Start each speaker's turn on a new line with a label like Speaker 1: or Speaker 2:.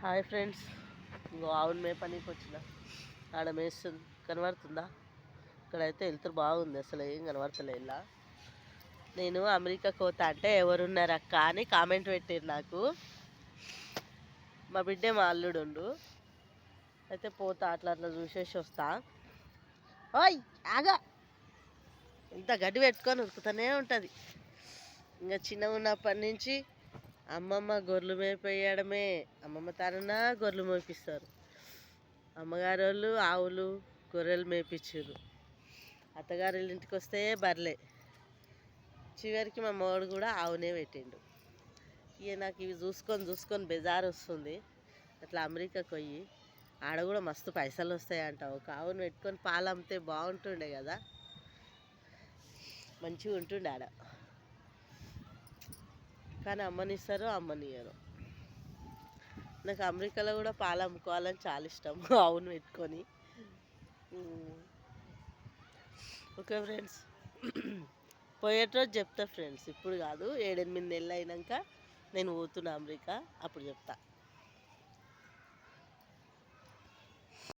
Speaker 1: Hi friends, ఇంకో ఆవును మేపనికి వచ్చిన. ఆడ మేస్తుంది, కనబడుతుందా? ఇక్కడైతే వెళ్తురు బాగుంది, అసలు ఏం కనబడతలే. ఇలా నేను అమెరికాకి పోతా అంటే ఎవరున్నారు అక్క అని కామెంట్ పెట్టారు నాకు. మా బిడ్డే మా అల్లుడు ఉండు. అయితే పోతా, అట్లా అట్లా చూసేసి వస్తా. ఓయ్ ఆగా, ఇంత గడ్డి పెట్టుకొని ఉరుకుతూనే ఉంటుంది. ఇంకా చిన్నగా ఉన్నప్పటి నుంచి అమ్మమ్మ గొర్రెలు మేపేయడమే. అమ్మమ్మ తరన గొర్రెలు మేపిస్తారు. అమ్మగారు వాళ్ళు ఆవులు గొర్రెలు మేపించారు. అత్తగారు ఇంటికి వస్తే బర్లే. చివరికి మా మోడు కూడా ఆవునే పెట్టిండు. ఇక నాకు ఇవి చూసుకొని చూసుకొని బెజారు వస్తుంది. అట్లా అమెరికాకి పోయి ఆడ కూడా మస్తు పైసలు వస్తాయంట. ఒక ఆవును పెట్టుకొని పాలు అమ్మితే బాగుంటుండే కదా, మంచిగా ఉంటుండే ఆడ. కానీ అమ్మనిస్తారు, అమ్మనియరు. నాకు అమెరికాలో కూడా పాలు అమ్ముకోవాలని చాలా ఇష్టం, ఆవును పెట్టుకొని. ఓకే ఫ్రెండ్స్, పోయేటరోజు చెప్తా ఫ్రెండ్స్, ఇప్పుడు కాదు, 7-8 నెలలు అయినాక నేను పోతున్నా అమెరికా, అప్పుడు చెప్తా.